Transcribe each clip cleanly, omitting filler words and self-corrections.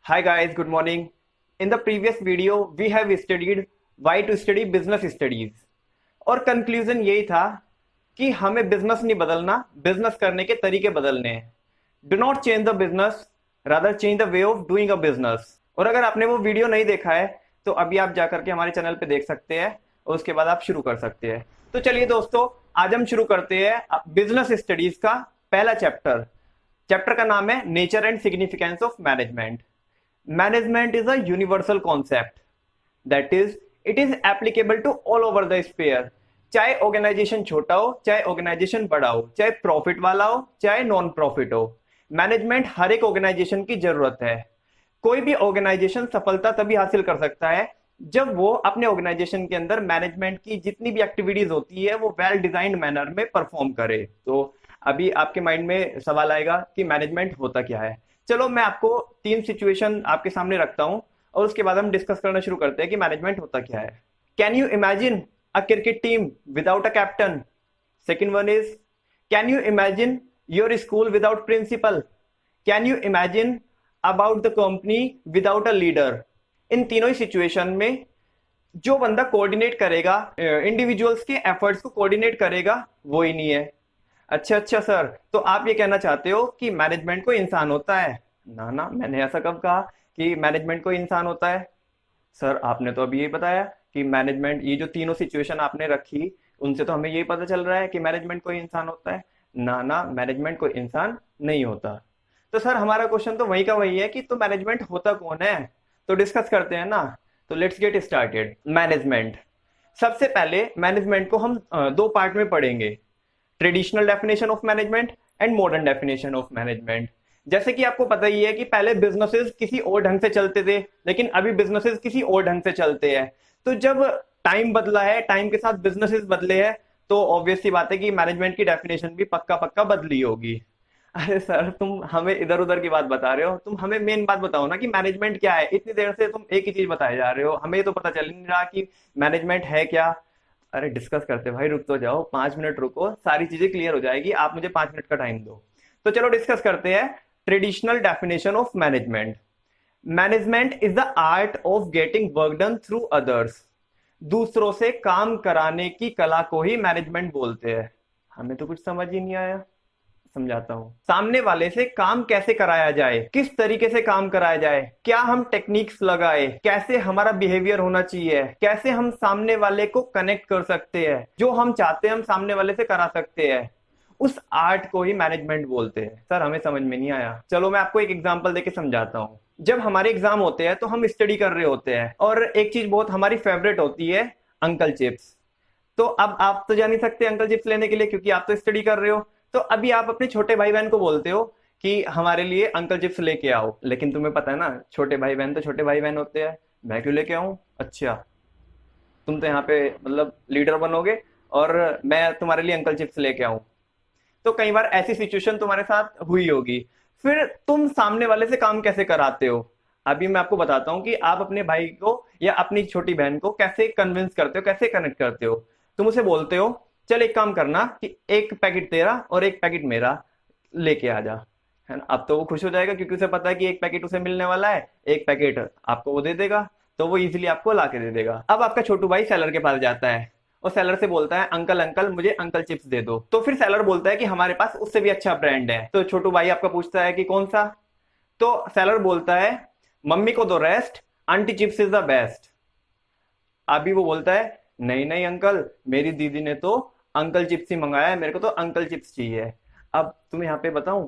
Hi guys, good morning. In the previous video, we have studied why to study business studies. और conclusion यही था कि हमें business नहीं बदलना, बिजनेस करने के तरीके बदलने हैं. Do not change the business, rather change the way of doing a business. और अगर आपने वो वीडियो नहीं देखा है तो अभी आप जाकर के हमारे चैनल पे देख सकते हैं और उसके बाद आप शुरू कर सकते हैं. तो चलिए दोस्तों, आज हम शुरू करते हैं बिजनेस स्टडीज का पहला चैप्टर. चैप्टर का नाम है nature and significance of management. Management is a universal concept. That is, it is applicable to all over the sphere. चाहे ऑर्गेनाइजेशन छोटा हो, चाहे ऑर्गेनाइजेशन बड़ा हो, चाहे प्रॉफिट वाला हो, चाहे नॉन प्रॉफिट हो, मैनेजमेंट हर एक ऑर्गेनाइजेशन की जरूरत है. कोई भी ऑर्गेनाइजेशन सफलता तभी हासिल कर सकता है जब वो अपने ऑर्गेनाइजेशन के अंदर मैनेजमेंट की जितनी भी एक्टिविटीज होती है वो वेल डिजाइंड मैनर में परफॉर्म करे. तो अभी आपके माइंड में सवाल आएगा कि मैनेजमेंट होता क्या है. चलो मैं आपको तीन सिचुएशन आपके सामने रखता हूं और उसके बाद हम डिस्कस करना शुरू करते हैं कि मैनेजमेंट होता क्या है. Can you imagine a cricket team without a captain? Second one is, can you imagine your school without principal? Can you imagine about the company without a leader? इन तीनों ही सिचुएशन में जो बंदा कोऑर्डिनेट करेगा, इंडिविजुअल्स के efforts को coordinate करेगा, वो ही नहीं है. अच्छा सर, तो आप ये कहना चाहते हो कि मैनेजमेंट को इंसान होता है? ना ना, मैंने ऐसा कब कहा कि मैनेजमेंट को इंसान होता है? सर आपने तो अभी यही बताया कि मैनेजमेंट, ये जो तीनों सिचुएशन आपने रखी उनसे तो हमें यही पता चल रहा है कि मैनेजमेंट को इंसान होता है. ना ना, मैनेजमेंट को इंसान नहीं होता. तो सर हमारा क्वेश्चन तो वही का वही है कि तो मैनेजमेंट होता कौन है? तो डिस्कस करते हैं ना. तो लेट्स गेट स्टार्टेड. मैनेजमेंट, सबसे पहले मैनेजमेंट को हम दो पार्ट में पढ़ेंगे. Traditional definition of management and modern definition of management. जैसे कि आपको पता ही है कि पहले बिजनेसेस किसी और ढंग से चलते थे, लेकिन अभी बिजनेसेस किसी और ढंग से चलते हैं. तो जब टाइम बदला है, टाइम के साथ बिजनेसेस बदले हैं, तो ऑब्वियस सी बात है कि मैनेजमेंट की डेफिनेशन भी पक्का पक्का बदली होगी. अरे सर, तुम हमें इधर उधर की बात बता रहे हो, तुम हमें मेन बात बताओ ना कि मैनेजमेंट क्या है. इतनी देर से तुम एक ही चीज बताए जा रहे हो, हमें तो पता चल नहीं रहा कि मैनेजमेंट है क्या. अरे डिस्कस करते भाई, रुक तो जाओ, 5 मिनट रुको, सारी चीजें क्लियर हो जाएगी. आप मुझे 5 मिनट का टाइम दो. तो चलो डिस्कस करते हैं traditional definition of management. Management is the art of getting work done through others. दूसरों से काम कराने की कला को ही मैनेजमेंट बोलते हैं. हमें तो कुछ समझ ही नहीं आया, समझाता हूं. सामने वाले से काम कैसे कराया जाए, किस तरीके से काम कराया जाए, क्या हम टेक्निक्स लगाए, कैसे हमारा बिहेवियर होना चाहिए, कैसे हम सामने वाले को कनेक्ट कर सकते हैं, जो हम चाहते हैं हम सामने वाले से करा सकते हैं, उस आर्ट को ही मैनेजमेंट बोलते हैं. सर हमें समझ में नहीं आया. चलो मैं आपको एक एग्जांपल देके समझाता हूँ. जब हमारे एग्जाम होते हैं तो हम स्टडी कर रहे होते हैं और एक चीज बहुत हमारी फेवरेट होती है, अंकल चिप्स. तो अब आप तो जा नहीं सकते अंकल चिप्स लेने के लिए क्योंकि आप तो स्टडी कर रहे हो. तो अभी आप अपने छोटे भाई बहन को बोलते हो कि हमारे लिए अंकल चिप्स लेके आओ, लेकिन तुम्हें पता है ना छोटे भाई बहन तो छोटे भाई बहन होते हैं. मैं क्यों लेके आऊं? अच्छा, तुम तो यहाँ पे मतलब लीडर बनोगे और मैं तुम्हारे लिए अंकल चिप्स लेके आऊं. तो कई बार ऐसी सिचुएशन तुम्हारे साथ हुई होगी. फिर तुम सामने वाले से काम कैसे कराते हो? अभी मैं आपको बताता हूँ कि आप अपने भाई को या अपनी छोटी बहन को कैसे कन्विंस करते हो, कैसे कनेक्ट करते हो. तुम उसे बोलते हो, चल एक काम करना कि एक पैकेट तेरा और एक पैकेट मेरा लेके आ जा, है ना. अब तो वो खुश हो जाएगा क्योंकि उसे पता है कि एक पैकेट उसे मिलने वाला है, एक पैकेट आपको वो दे देगा, तो वो इजीली आपको ला के दे देगा. अब आपका छोटू भाई सेलर के पास जाता है और सेलर से बोलता है, अंकल अंकल मुझे अंकल चिप्स दे दो. तो फिर सेलर बोलता है कि हमारे पास उससे भी अच्छा ब्रांड है. तो छोटू भाई आपका पूछता है कि कौन सा? तो सेलर बोलता है, मम्मी को दो rest, aunty chips is the best. अभी वो बोलता है, नहीं नहीं अंकल, मेरी दीदी ने तो अंकल चिप्स ही मंगाया है, मेरे को तो अंकल चिप्स चाहिए. अब तुम्हें यहाँ पे बताऊं,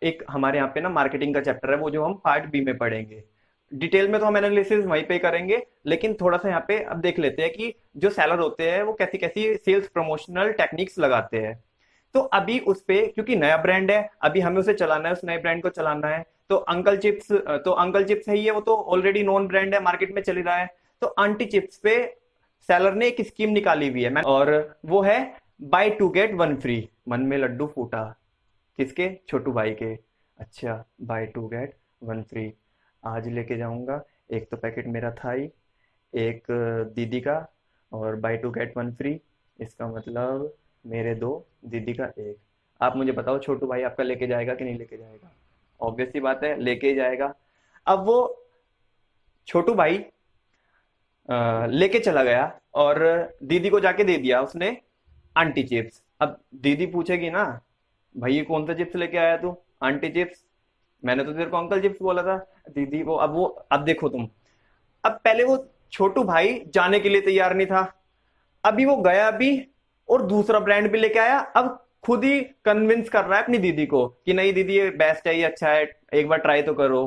एक हमारे यहाँ पे ना मार्केटिंग का चैप्टर है, वो जो हम पार्ट बी में पढ़ेंगे. डिटेल में तो हम एनालिसिस वहीं पे करेंगे, लेकिन थोड़ा सा यहाँ पे अब देख लेते हैं कि जो सेलर होते हैं वो कैसी कैसी सेल्स प्रमोशनल टेक्निक्स लगाते हैं. तो अभी उस पे क्योंकि नया ब्रांड है, अभी हमें उसे चलाना है, उस नए ब्रांड को चलाना है. तो अंकल चिप्स है, ये वो तो ऑलरेडी नॉन ब्रांड है, मार्केट में चल रहा है. तो आंटी चिप्स पे सेलर ने एक स्कीम निकाली हुई है, और वो है buy two get one free. मन में लड्डू फूटा. किसके? छोटू भाई के. अच्छा, buy two get one free. आज लेके जाऊंगा, एक तो पैकेट मेरा था ही, एक दीदी का, और buy two get one free. इसका मतलब मेरे दो, दीदी का एक. आप मुझे बताओ छोटू भाई आपका लेके जाएगा कि नहीं लेके जाएगा? ऑब्वियस सी बात है, लेके ही जाएगा. अब वो छोटू भाई लेके चला गया और दीदी को जाके दे दिया उसने आंटी चिप्स। अब दीदी पूछेगी ना, भाई ये कौन सा चिप्स लेके आया तू? Aunty chips? मैंने तो तेरे को अंकल चिप्स बोला था। दीदी वो अब देखो तुम, अब पहले वो छोटू भाई जाने के लिए तैयार नहीं था, अभी वो गया भी और दूसरा ब्रांड भी लेके आया। अब खुद ही कन्विंस कर रहा है अपनी दीदी को कि नहीं दीदी ये बेस्ट है, ये अच्छा है, एक बार ट्राई तो करो।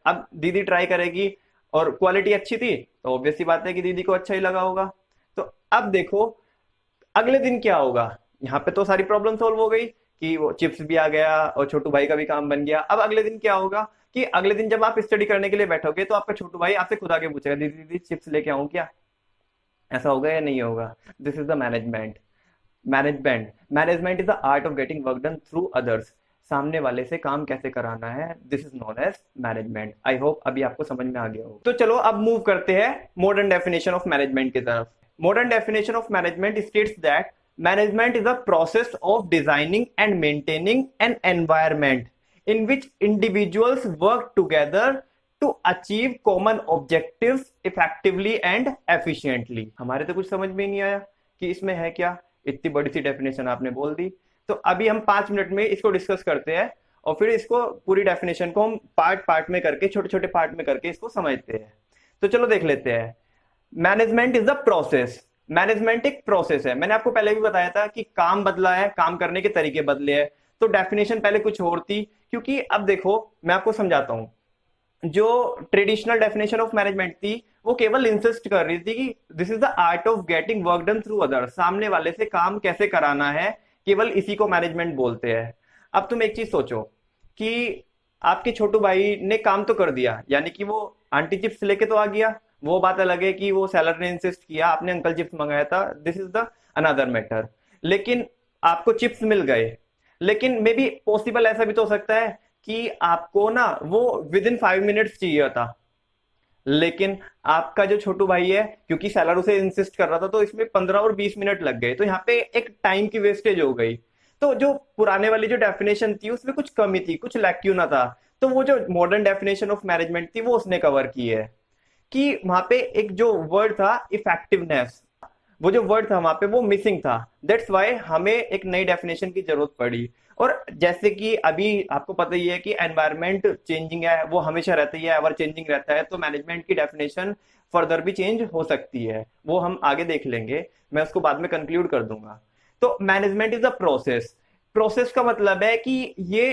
अब दीदी ट्राई करेगी और क्वालिटी अच्छी थी तो ऑब्वियस सी बात है कि दीदी को अच्छा ही लगा होगा। तो अब देखो अगले दिन क्या होगा। यहाँ पे तो सारी प्रॉब्लम सोल्व हो गई कि वो चिप्स भी आ गया और छोटू भाई का भी काम बन गया। अब अगले दिन क्या होगा कि अगले दिन जब आप स्टडी करने के लिए बैठोगे तो आपका छोटू भाई आपसे खुद आके पूछेगा, दीदी दीदी चिप्स लेके आऊं क्या? ऐसा होगा या नहीं होगा? This is the management. Management is the art of getting work done through others. सामने वाले से काम कैसे कराना है, this is known as management. I hope अभी आपको समझ में आ गया हो। तो चलो अब मूव करते हैं मॉडर्न डेफिनेशन ऑफ मैनेजमेंट की तरफ। Modern definition of management states that management is a process of designing and maintaining an environment in which individuals work together to achieve common objectives effectively and efficiently। हमारे तो कुछ समझ में नहीं आया कि इसमें है क्या, इतनी बड़ी सी डेफिनेशन आपने बोल दी। तो अभी हम 5 मिनट में इसको डिस्कस करते हैं और फिर इसको पूरी डेफिनेशन को हम पार्ट पार्ट में करके, छोटे छोटे पार्ट में करके इसको समझते हैं। तो चलो देख लेते हैं। Management is a process. Management एक प्रोसेस है। मैंने आपको पहले भी बताया था कि काम बदला है, काम करने के तरीके बदले हैं। तो डेफिनेशन पहले कुछ और थी, क्योंकि अब देखो मैं आपको समझाता हूं। जो ट्रेडिशनल डेफिनेशन ऑफ मैनेजमेंट थी वो केवल इंसिस्ट कर रही थी कि this is the art of getting work done through others. सामने वाले से काम कैसे कराना है, केवल इसी को मैनेजमेंट बोलते हैं। अब तुम एक चीज सोचो कि आपके छोटू भाई ने काम तो कर दिया, यानी कि वो आंटी चिप्स लेके तो आ गया। वो बात अलग है कि वो सेलर ने इंसिस्ट किया, आपने अंकल चिप्स मंगाया था, this is the another matter. लेकिन आपको चिप्स मिल गए। लेकिन मे बी पॉसिबल ऐसा भी तो हो सकता है कि आपको ना वो विद इन 5 मिनट्स चाहिए था, लेकिन आपका जो छोटू भाई है क्योंकि सेलर उसे इंसिस्ट कर रहा था तो इसमें 15 और 20 मिनट लग गए। तो यहाँ पे एक टाइम की वेस्टेज हो गई। तो जो पुराने वाली जो डेफिनेशन थी उसमें कुछ कमी थी, कुछ लैक्यूना था। तो वो जो मॉडर्न डेफिनेशन ऑफ मैनेजमेंट थी वो उसने कवर की है कि वहां पे एक जो वर्ड था इफेक्टिवनेस, वो जो वर्ड था वहां पे वो मिसिंग था। दैट्स वाई हमें एक नई डेफिनेशन की जरूरत पड़ी। और जैसे कि अभी आपको पता ही है कि एनवायरनमेंट चेंजिंग है, वो हमेशा रहती है, एवर चेंजिंग रहता है। तो मैनेजमेंट की डेफिनेशन फर्दर भी चेंज हो सकती है, वो हम आगे देख लेंगे। मैं उसको बाद में कंक्लूड कर दूंगा। तो management is a process. Process का मतलब है कि ये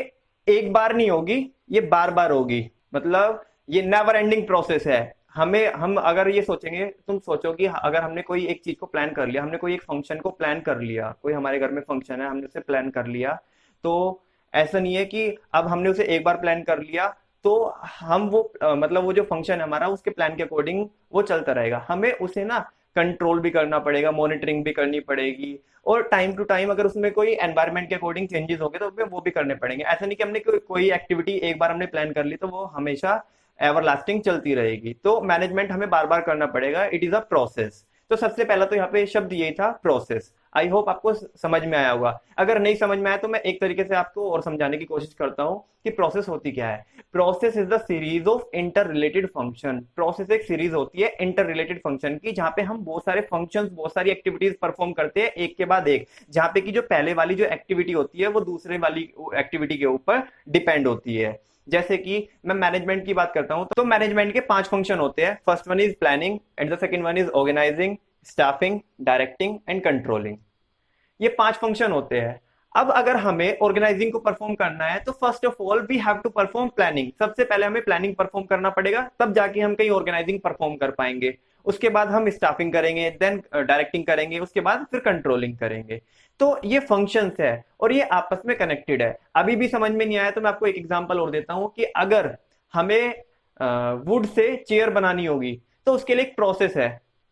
एक बार नहीं होगी, ये बार बार होगी। मतलब ये नेवर एंडिंग प्रोसेस है। हम अगर ये सोचेंगे, तुम सोचो कि अगर हमने कोई एक चीज को प्लान कर लिया, हमने कोई एक फंक्शन को प्लान कर लिया, कोई हमारे घर में फंक्शन है, हमने उसे प्लान कर लिया। तो ऐसा नहीं है कि अब हमने उसे एक बार प्लान कर लिया तो हम वो मतलब वो जो फंक्शन है हमारा उसके प्लान के अकॉर्डिंग वो चलता रहेगा। हमें उसे ना कंट्रोल भी करना पड़ेगा, मॉनिटरिंग भी करनी पड़ेगी, और टाइम टू टाइम अगर उसमें कोई एनवायरनमेंट के अकॉर्डिंग चेंजेस हो गए तो वो भी करने पड़ेंगे। ऐसा नहीं कि हमने कोई एक्टिविटी एक बार हमने प्लान कर ली तो वो हमेशा एवरलास्टिंग चलती रहेगी। तो मैनेजमेंट हमें बार बार करना पड़ेगा, इट इज अ प्रोसेस। तो सबसे पहला तो यहाँ पे शब्द यही था, प्रोसेस। आई होप आपको समझ में आया होगा। अगर नहीं समझ में आया तो मैं एक तरीके से आपको और समझाने की कोशिश करता हूं कि प्रोसेस होती क्या है। Process is the series of inter related function. Process एक सीरीज होती है इंटर रिलेटेड फंक्शन की, जहां पे हम बहुत सारे फंक्शंस, बहुत सारी एक्टिविटीज परफॉर्म करते हैं एक के बाद एक, जहां पे कि जो पहले वाली जो एक्टिविटी होती है वो दूसरे वाली एक्टिविटी के ऊपर डिपेंड होती है। जैसे कि मैं मैनेजमेंट की बात करता हूं तो मैनेजमेंट के 5 फंक्शन होते हैं। First one is planning and the second one is organising, staffing, directing and controlling. ये 5 फंक्शन होते हैं। अब अगर हमें ऑर्गेनाइजिंग को परफॉर्म करना है तो first of all we have to perform planning. सबसे पहले हमें प्लानिंग परफॉर्म करना पड़ेगा, तब जाके हम कहीं ऑर्गेनाइजिंग परफॉर्म कर पाएंगे। उसके बाद हम स्टाफिंग करेंगे, देन डायरेक्टिंग करेंगे, उसके बाद फिर कंट्रोलिंग करेंगे। तो ये फंक्शंस है और ये आपस में कनेक्टेड है। अभी भी समझ में नहीं आया तो मैं आपको एक एग्जांपल और देता हूं कि अगर हमें वुड से चेयर बनानी होगी तो उसके लिए एक प्रोसेस है।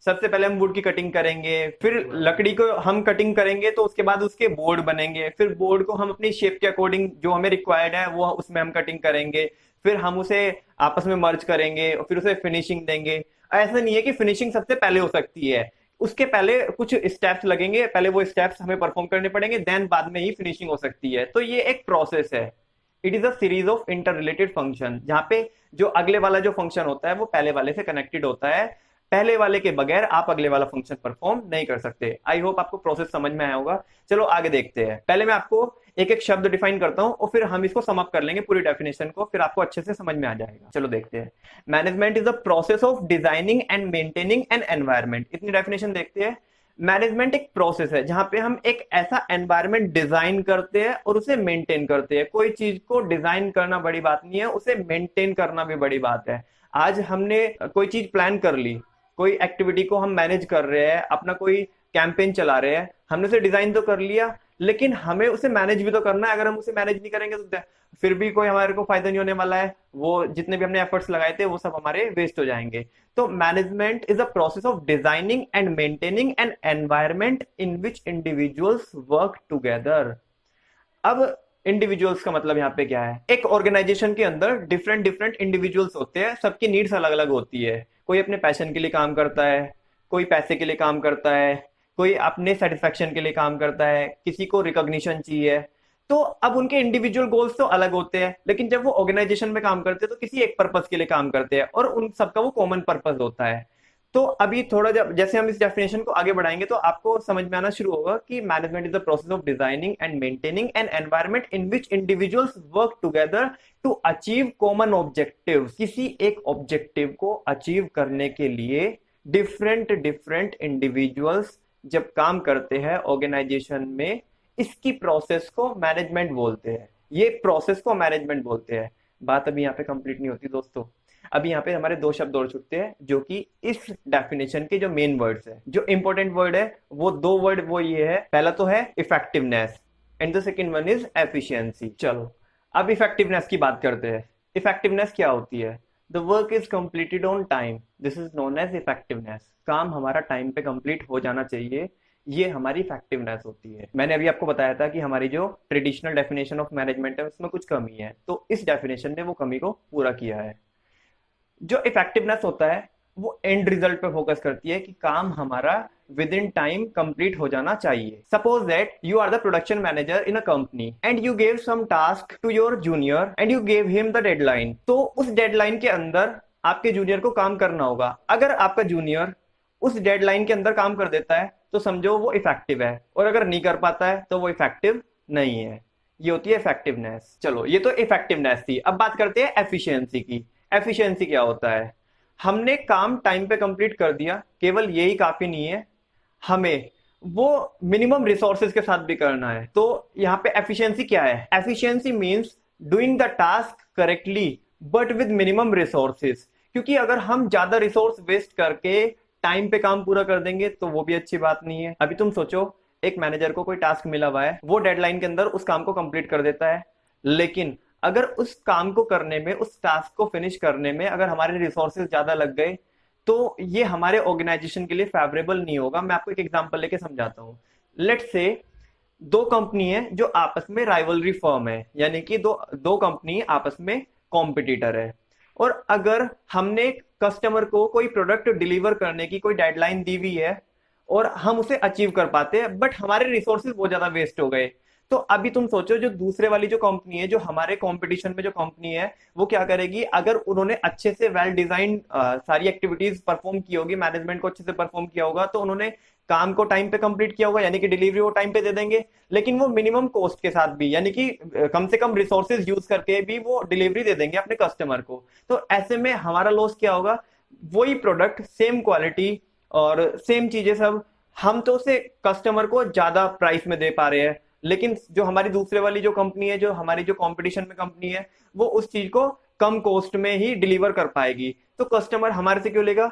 सबसे पहले हम वुड की कटिंग करेंगे, फिर लकड़ी को हम कटिंग करेंगे तो उसके बाद उसके बोर्ड बनेंगे, फिर बोर्ड को हम अपनी शेप के अकॉर्डिंग जो हमें रिक्वायर्ड है वो उसमें हम कटिंग करेंगे, फिर हम उसे आपस में मर्ज करेंगे और फिर उसे फिनिशिंग देंगे। ऐसा नहीं है कि फिनिशिंग सबसे पहले हो सकती है, उसके पहले कुछ स्टेप्स लगेंगे, पहले वो स्टेप्स हमें परफॉर्म करने पड़ेंगे, देन बाद में ही फिनिशिंग हो सकती है। तो ये एक प्रोसेस है, it is a series of inter related function, जहां पे जो अगले वाला जो फंक्शन होता है वो पहले वाले से कनेक्टेड होता है। पहले वाले के बगैर आप अगले वाला फंक्शन परफॉर्म नहीं कर सकते। आई होप आपको प्रोसेस समझ में आया होगा। चलो आगे देखते हैं। पहले मैं आपको एक एक शब्द डिफाइन करता हूं और फिर हम इसको सम अप कर लेंगे पूरी डेफिनेशन को, फिर आपको अच्छे से समझ में आ जाएगा। चलो देखते हैं। Management is the process of designing and maintaining an environment. इतनी डेफिनेशन देखते हैं। मैनेजमेंट एक प्रोसेस है जहां पे हम एक ऐसा एनवायरमेंट डिजाइन करते हैं और उसे मेंटेन करते हैं। कोई चीज को डिजाइन करना बड़ी बात नहीं है, उसे मेंटेन करना भी बड़ी बात है। आज हमने कोई चीज प्लान कर ली, कोई एक्टिविटी को हम मैनेज कर रहे हैं, अपना कोई कैंपेन चला रहे हैं, हमने उसे डिजाइन तो कर लिया, लेकिन हमें उसे मैनेज भी तो करना है। अगर हम उसे मैनेज नहीं करेंगे तो फिर भी कोई हमारे को फायदा नहीं होने वाला है। वो जितने भी हमने एफर्ट्स लगाए थे वो सब हमारे वेस्ट हो जाएंगे। तो management is a process of designing and maintaining an environment in which individuals work together. अब इंडिविजुअल्स का मतलब यहाँ पे क्या है? एक ऑर्गेनाइजेशन के अंदर डिफरेंट डिफरेंट इंडिविजुअल्स होते हैं, सबकी नीड्स अलग अलग होती है। कोई अपने पैशन के लिए काम करता है, कोई पैसे के लिए काम करता है, कोई अपने सेटिस्फेक्शन के लिए काम करता है, किसी को रिकॉग्निशन चाहिए। तो अब उनके इंडिविजुअल गोल्स तो अलग होते हैं, लेकिन जब वो ऑर्गेनाइजेशन में काम करते हैं तो किसी एक पर्पस के लिए काम करते हैं और उन सबका वो कॉमन पर्पस होता है। तो अभी थोड़ा जैसे हम इस डेफिनेशन को आगे बढ़ाएंगे तो आपको समझ में आना शुरू होगा कि management is the process of designing and maintaining an environment in which individuals work together to achieve common objective. किसी एक ऑब्जेक्टिव को अचीव करने के लिए डिफरेंट डिफरेंट इंडिविजुअल्स जब काम करते हैं ऑर्गेनाइजेशन में, इसकी प्रोसेस को मैनेजमेंट बोलते हैं। ये प्रोसेस को मैनेजमेंट बोलते हैं। बात अभी यहाँ पे कंप्लीट नहीं होती दोस्तों। अभी यहाँ पे हमारे दो शब्द और छूटते हैं जो कि इस डेफिनेशन के जो मेन वर्ड्स है, जो इंपॉर्टेंट वर्ड है वो दो वर्ड वो ये है। पहला तो है effectiveness and the second one is efficiency. चलो अब इफेक्टिवनेस की बात करते हैं। इफेक्टिवनेस क्या होती है? The work is completed on time, this is known as effectiveness. काम हमारा टाइम पे कंप्लीट हो जाना चाहिए, ये हमारी इफेक्टिवनेस होती है। मैंने अभी आपको बताया था कि हमारी जो ट्रेडिशनल डेफिनेशन ऑफ मैनेजमेंट है उसमें कुछ कमी है, तो इस डेफिनेशन ने वो कमी को पूरा किया है। जो इफेक्टिवनेस होता है वो एंड रिजल्ट पे फोकस करती है कि काम हमारा विद इन टाइम कंप्लीट हो जाना चाहिए। Suppose that you are the production manager in a company and you gave some task to your junior and you gave him the deadline. तो उस डेडलाइन के अंदर आपके जूनियर को काम करना होगा। अगर आपका जूनियर उस डेडलाइन के अंदर काम कर देता है तो समझो वो इफेक्टिव है, और अगर नहीं कर पाता है तो वो इफेक्टिव नहीं है। ये होती है इफेक्टिवनेस। चलो ये तो इफेक्टिवनेस थी। अब बात करते हैं एफिशिएंसी की। एफिशिएंसी क्या होता है? हमने काम टाइम पे कंप्लीट कर दिया, केवल यही काफी नहीं है, हमें वो मिनिमम रिसोर्सेज के साथ भी करना है। तो यहाँ पे एफिशिएंसी क्या है? Efficiency means doing the task correctly but with minimum resources. क्योंकि अगर हम ज्यादा रिसोर्स वेस्ट करके टाइम पे काम पूरा कर देंगे तो वो भी अच्छी बात नहीं है। अभी तुम सोचो, एक मैनेजर को कोई टास्क मिला हुआ है, वो डेडलाइन के अंदर उस काम को कंप्लीट कर देता है, लेकिन अगर उस काम को करने में, उस टास्क को फिनिश करने में अगर हमारे रिसोर्सेज ज्यादा लग गए तो ये हमारे ऑर्गेनाइजेशन के लिए फेवरेबल नहीं होगा। मैं आपको एक एग्जांपल लेके समझाता हूँ। लेट्स से दो कंपनी है जो आपस में राइवलरी फर्म है, यानी कि दो दो कंपनी आपस में कॉम्पिटिटर है, और अगर हमने कस्टमर को कोई प्रोडक्ट डिलीवर करने की कोई डेडलाइन दी हुई है और हम उसे अचीव कर पाते हैं बट हमारे रिसोर्सेज बहुत ज्यादा वेस्ट हो गए, तो अभी तुम सोचो जो दूसरे वाली जो कंपनी है, जो हमारे कंपटीशन में जो कंपनी है, वो क्या करेगी? अगर उन्होंने अच्छे से वेल डिजाइन सारी एक्टिविटीज परफॉर्म की होगी, मैनेजमेंट को अच्छे से परफॉर्म किया होगा, तो उन्होंने काम को टाइम पे कंप्लीट किया होगा, यानी कि डिलीवरी वो टाइम पे दे देंगे, लेकिन वो मिनिमम कॉस्ट के साथ भी, यानी कि कम से कम रिसोर्सेज यूज करके भी वो डिलीवरी दे देंगे अपने कस्टमर को। तो ऐसे में हमारा लॉस क्या होगा? वही प्रोडक्ट, सेम क्वालिटी और सेम चीजें सब, हम तो उसे कस्टमर को ज्यादा प्राइस में दे पा रहे हैं, लेकिन जो हमारी दूसरे वाली जो कंपनी है, जो हमारी जो कंपटीशन में कंपनी है, वो उस चीज को कम कॉस्ट में ही डिलीवर कर पाएगी। तो कस्टमर हमारे से क्यों लेगा?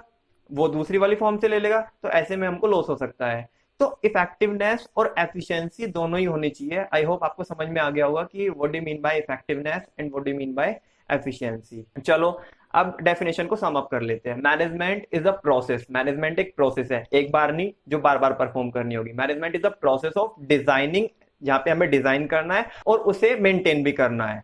वो दूसरी वाली फॉर्म से ले लेगा। तो ऐसे में हमको लॉस हो सकता है। तो इफेक्टिवनेस और एफिशिएंसी दोनों ही होनी चाहिए। आई होप आपको समझ में आ गया होगा कि what do mean by effectiveness and what do mean by efficiency. चलो अब डेफिनेशन को सम अप कर लेते हैं। Management is a process. Management एक प्रोसेस है, एक बार नहीं, जो बार बार परफॉर्म करनी होगी। Management is a process of designing, जहां पे हमें डिजाइन करना है और उसे मेंटेन भी करना है।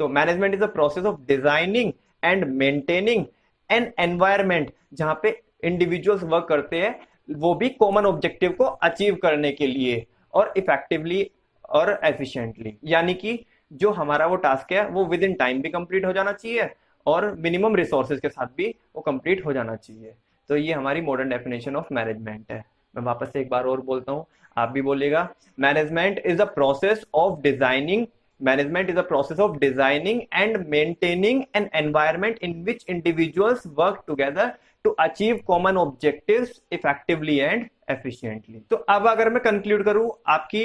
तो management is a process of designing and maintaining an environment, जहां पे इंडिविजुअल्स वर्क करते हैं, वो भी कॉमन ऑब्जेक्टिव को अचीव करने के लिए, और इफेक्टिवली और एफिशिएंटली। यानी कि जो हमारा वो टास्क है वो विद इन टाइम भी कंप्लीट हो जाना चाहिए और मिनिमम रिसोर्सेज के साथ भी वो कंप्लीट हो जाना चाहिए। तो ये हमारी मॉडर्न डेफिनेशन ऑफ मैनेजमेंट है। मैं वापस से एक बार और बोलता हूँ, आप भी बोलिएगा। Management is a process of designing Management is a process of designing and maintaining an environment in which individuals work together to achieve common objectives effectively and efficiently। तो अब अगर मैं कंक्लूड करूं, आपकी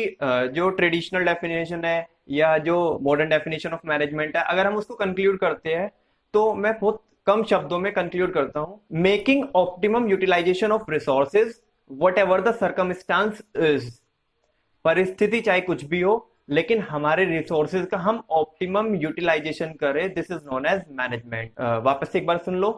जो ट्रेडिशनल डेफिनेशन है या जो मॉडर्न डेफिनेशन ऑफ मैनेजमेंट है, अगर हम उसको कंक्लूड करते हैं तो मैं बहुत कम शब्दों में कंक्लूड करता हूं, making optimum utilisation of resources whatever the circumstance is. परिस्थिति चाहे कुछ भी हो, लेकिन हमारे रिसोर्सेज का हम ऑप्टिमम यूटिलाइजेशन करें, this is known as management. वापस से एक बार सुन लो,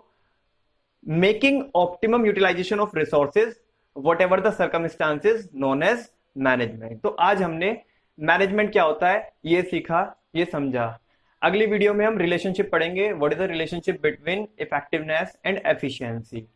making optimum utilisation of resources whatever the circumstances known as management. तो आज हमने मैनेजमेंट क्या होता है ये सीखा, ये समझा। अगली वीडियो में हम रिलेशनशिप पढ़ेंगे, what is the relationship between effectiveness and efficiency.